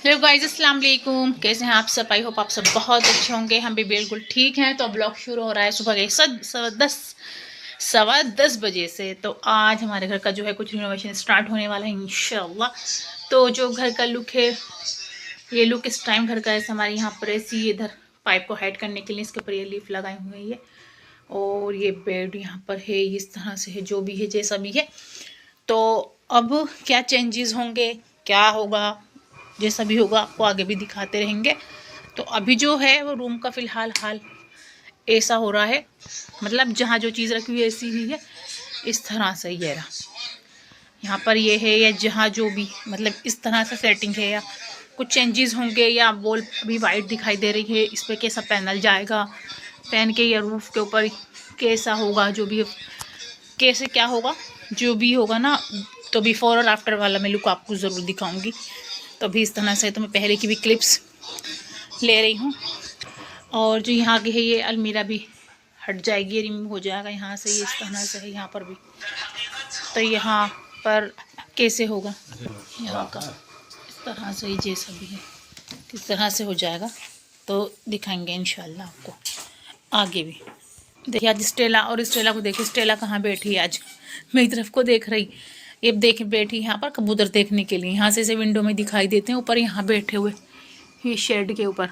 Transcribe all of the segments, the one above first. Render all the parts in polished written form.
Hello guys, अस्सलाम वालेकुम। कैसे हैं आप सब? आई होप आप सब बहुत अच्छे होंगे। हम भी बिल्कुल ठीक हैं। तो ब्लॉग शुरू हो रहा है सुबह के सवा दस बजे से। तो आज हमारे घर का जो है कुछ रिनोवेशन स्टार्ट होने वाला है इंशाल्लाह। तो जो घर का लुक है, ये लुक इस टाइम घर का ऐसा हमारे यहाँ पर ऐसी इधर पाइप को हाइड करने के लिए इसके ऊपर ये लीफ लगाए हुए हैं। और ये बेड यहाँ पर है, इस तरह से है, जो भी है जैसा भी है। तो अब क्या चेंजेस होंगे, क्या होगा, जैसा भी होगा आपको आगे भी दिखाते रहेंगे। तो अभी जो है वो रूम का फ़िलहाल हाल ऐसा हो रहा है, मतलब जहाँ जो चीज़ रखी हुई है ऐसी ही है, इस तरह से ये रहा। यहाँ पर ये है, या जहाँ जो भी मतलब इस तरह से सेटिंग है, या कुछ चेंजेस होंगे, या वॉल अभी वाइट दिखाई दे रही है, इस पर कैसा पैनल जाएगा, फैन के या रूफ के ऊपर कैसा होगा, जो भी कैसे क्या होगा, जो भी होगा ना, तो बिफोर और आफ्टर वाला मैं लुक आपको ज़रूर दिखाऊंगी। तो अभी इस तरह से तो मैं पहले की भी क्लिप्स ले रही हूँ। और जो यहाँ की है ये अलमीरा भी हट जाएगी, रिमूव हो जाएगा यहाँ से, ये इस तरह से है यहाँ पर भी। तो यहाँ पर कैसे होगा यहाँ का, इस तरह से ही जैसा भी है किस तरह से हो जाएगा, तो दिखाएंगे इंशाल्लाह आपको आगे भी। देखिए आज स्टेला, और स्टेला को देखिए, स्टेला कहाँ बैठी है आज, मेरी तरफ को देख रही। ये देख बैठी यहाँ पर कबूतर देखने के लिए, यहाँ से विंडो में दिखाई देते हैं, ऊपर यहाँ बैठे हुए ये शेड के ऊपर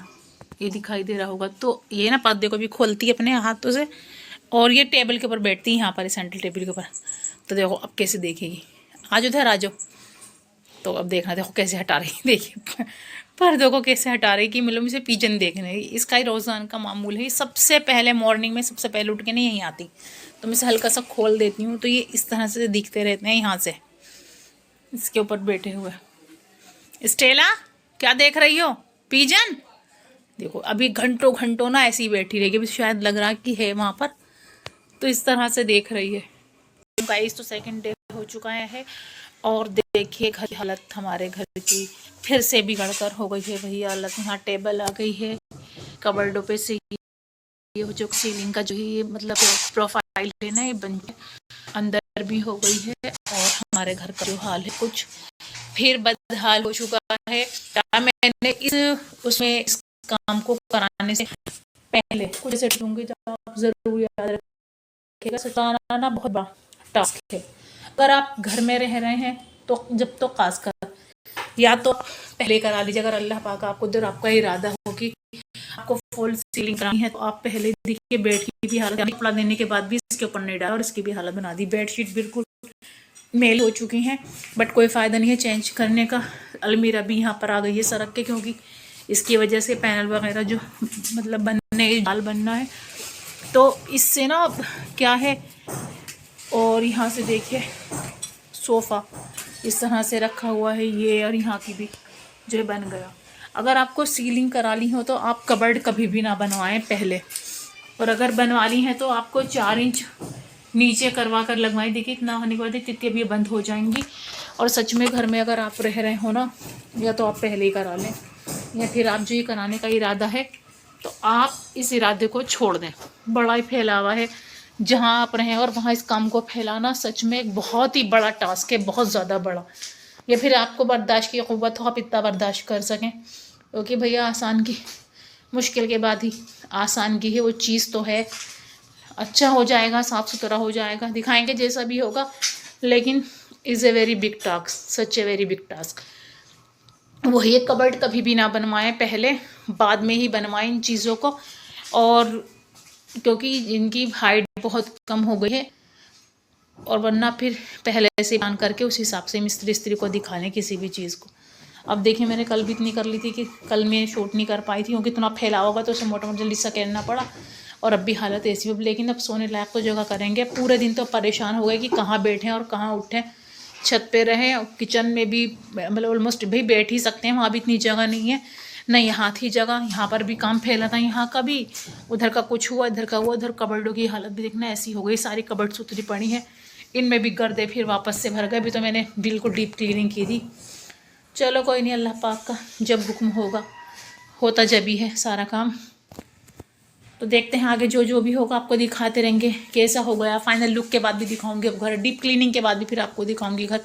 ये दिखाई दे रहा होगा। तो ये ना पर्दे को भी खोलती है अपने हाथों से, और ये टेबल के ऊपर बैठती है यहाँ पर, सेंट्रल टेबल के ऊपर। तो देखो अब कैसे देखेगी, आज उधर आ जाओ। तो अब देखना, देखो कैसे हटा रही, देखिए पर्दों को कैसे हटा रही कि मतलब इसे पिजन देखने। इसका ही रोज़ाना का मामूल है। सबसे पहले मॉर्निंग में सबसे पहले उठ के नहीं यहीं आती, तो मैं इसे हल्का सा खोल देती हूँ, तो ये इस तरह से दिखते रहते हैं यहाँ से, इसके ऊपर बैठे हुए। स्टेला क्या देख रही हो, पिजन? देखो अभी घंटों घंटों ना ऐसी ही बैठी रहेगी, अभी शायद लग रहा कि है वहाँ पर, तो इस तरह से देख रही है। गाइस तो सेकंड डे हो चुका है, और देखिए घर की हालत हमारे घर की फिर से बिगड़ कर हो गई है वही हालत। यहाँ टेबल आ गई है, कबर्डों पे से ये जो सीलिंग का जो ये मतलब प्रोफाइल है ना, ये बन अंदर भी हो गई है। और हमारे घर का जो हाल है कुछ फिर बदहाल हो चुका है। मैंने उसमें इस काम को कराने से पहले कुछ सेट दूंगी, तो आप जरूर याद रखिएगा, सताना ना बहुत बड़ा टास्क है। अगर आप घर में रह रहे हैं तो जब तो खास कर या तो पहले करा लीजिए, अगर अल्लाह पाक आपको उधर आपका इरादा हो कि आपको फुल सीलिंग करानी है, तो आप पहले देखिए बेड की भी हालत, कपड़ा देने के बाद भी इसके ऊपर नहीं डाला और इसकी भी हालत बना दी। बेडशीट बिल्कुल मेल हो चुकी हैं, बट कोई फ़ायदा नहीं है चेंज करने का। अलमीरा भी यहाँ पर आ गई है सरक के, क्योंकि इसकी वजह से पैनल वगैरह जो मतलब बनने जाल बनना है, तो इससे ना क्या है। और यहाँ से देखिए सोफ़ा इस तरह से रखा हुआ है ये, और यहाँ की भी जो बन गया। अगर आपको सीलिंग करा ली हो तो आप कबर्ड कभी भी ना बनवाएं पहले, और अगर बनवा ली हैं तो आपको 4 इंच नीचे करवा कर लगवाएं। देखिए इतना होने के बाद तितलियाँ भी बंद हो जाएंगी। और सच में घर में अगर आप रह रहे हो ना, या तो आप पहले ही करा लें, या फिर आप जो ये कराने का इरादा है तो आप इस इरादे को छोड़ दें। बड़ा ही फैलावा है जहाँ आप रहें, और वहाँ इस काम को फैलाना सच में एक बहुत ही बड़ा टास्क है, बहुत ज़्यादा बड़ा। या फिर आपको बर्दाश्त की क़ुव्वत हो, आप इतना बर्दाश्त कर सकें, क्योंकि भैया आसान की मुश्किल के बाद ही आसान की है वो चीज़ तो है। अच्छा हो जाएगा, साफ़ सुथरा हो जाएगा, दिखाएंगे जैसा भी होगा, लेकिन is a very big task, such a very big task. वही एक कबर्ड कभी भी ना बनवाएं पहले, बाद में ही बनवाएं इन चीज़ों को। और क्योंकि इनकी हाइट बहुत कम हो गई है, और वरना फिर पहले से प्लान करके उस हिसाब से मिस्त्री को दिखा लें किसी भी चीज़ को। अब देखिए मैंने कल भी इतनी कर ली थी कि कल मैं शूट नहीं कर पाई थी, क्योंकि इतना फैलावा होगा तो उसे मोटा मोटा जल्दी सा कहना पड़ा, और अब भी हालत ऐसी हो। लेकिन अब सोने लायक तो जगह करेंगे। पूरे दिन तो परेशान हो गए कि कहाँ बैठें और कहाँ उठें, छत पे रहें, और किचन में भी मतलब ऑलमोस्ट भाई बैठ ही सकते हैं, वहाँ भी इतनी जगह नहीं है, न यहाँ थी जगह, यहाँ पर भी काम फैला था, यहाँ का भी, उधर का कुछ हुआ, इधर का हुआ। उधर कबर्डों की हालत भी देखना ऐसी हो गई, सारी कबर्ड सुथरी पड़ी हैं, इनमें भी गर्दे फिर वापस से भर गए। अभी तो मैंने बिल्कुल डीप क्लीनिंग की थी। चलो कोई नहीं, अल्लाह पाक का जब हुक्म होगा, होता जब ही है सारा काम। तो देखते हैं आगे जो भी होगा आपको दिखाते रहेंगे कैसा हो गया। फाइनल लुक के बाद भी दिखाऊंगी, अब घर डीप क्लीनिंग के बाद भी फिर आपको दिखाऊंगी घर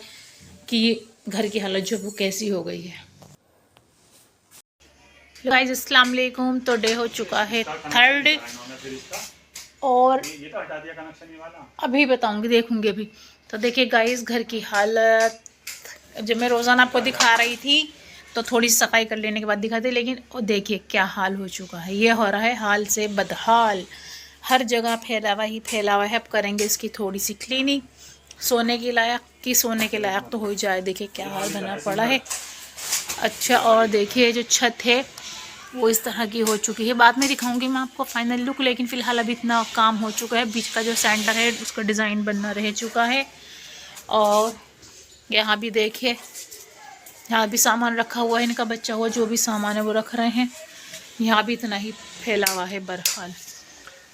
की, घर की हालत जो वो कैसी हो गई है। गाइस अस्सलाम वालेकुम। तो डे हो चुका है 3rd और अभी बताऊंगी, देखूंगी अभी। तो देखिए गाइस घर की हालत, जब मैं रोज़ाना आपको दिखा रही थी तो थोड़ी सफाई कर लेने के बाद दिखाते, लेकिन देखिए क्या हाल हो चुका है। ये हो रहा है हाल से बदहाल, हर जगह फैलावा ही फैलावा है। अब करेंगे इसकी थोड़ी सी क्लीनिंग, सोने के लायक तो हो जाए। देखिए क्या हाल बना पड़ा है। अच्छा, और देखिए जो छत है वो इस तरह की हो चुकी है। बाद में दिखाऊंगी मैं आपको फाइनल लुक, लेकिन फ़िलहाल अभी इतना काम हो चुका है। बीच का जो सेंटर है उसका डिज़ाइन बनना रह चुका है। और यहाँ भी देखिए, यहाँ भी सामान रखा हुआ है, इनका बच्चा हुआ जो भी सामान है वो रख रहे हैं। यहाँ भी इतना ही फैला हुआ है बहरहाल।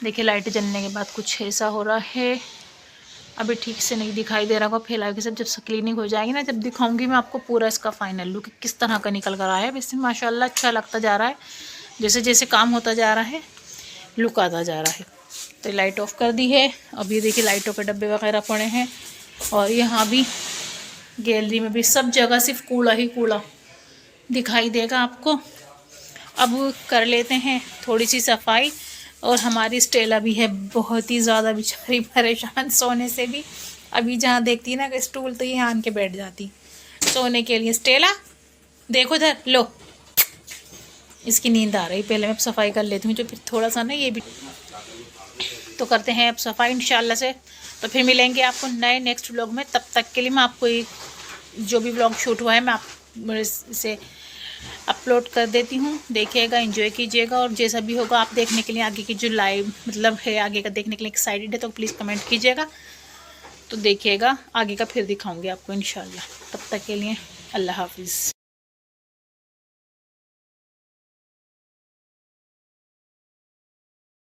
देखिए लाइट जलने के बाद कुछ ऐसा हो रहा है। अभी ठीक से नहीं दिखाई दे रहा होगा फैला के सब, जब क्लीनिंग हो जाएगी ना जब दिखाऊंगी मैं आपको पूरा इसका फाइनल लुक किस तरह का निकल कर आया है। वैसे माशाल्लाह अच्छा लगता जा रहा है, जैसे जैसे काम होता जा रहा है लुक आता जा रहा है। तो लाइट ऑफ कर दी है। अभी देखिए लाइटों के डब्बे वगैरह पड़े हैं, और यहाँ भी गैलरी में भी सब जगह सिर्फ कूड़ा ही कूड़ा दिखाई देगा आपको। अब कर लेते हैं थोड़ी सी सफाई। और हमारी स्टेला भी है बहुत ही ज़्यादा बेचारी परेशान सोने से भी। अभी जहाँ देखती है ना स्टूल, तो ये आन के बैठ जाती सोने के लिए। स्टेला देखो इधर, लो इसकी नींद आ रही। पहले मैं सफाई कर लेती हूँ, जो फिर थोड़ा सा ना ये भी तो करते हैं अब सफाई इंशाल्लाह से। तो फिर मिलेंगे आपको नए नेक्स्ट व्लॉग में। तब तक के लिए मैं आपको एक जो भी व्लॉग शूट हुआ है मैं आप इसे अपलोड कर देती हूँ। देखिएगा, एंजॉय कीजिएगा, और जैसा भी होगा आप देखने के लिए आगे की जो लाइव मतलब है आगे का देखने के लिए एक्साइटेड है तो प्लीज़ कमेंट कीजिएगा। तो देखिएगा आगे का फिर दिखाऊंगी आपको इंशाल्लाह। तब तक के लिए अल्लाह हाफिज़।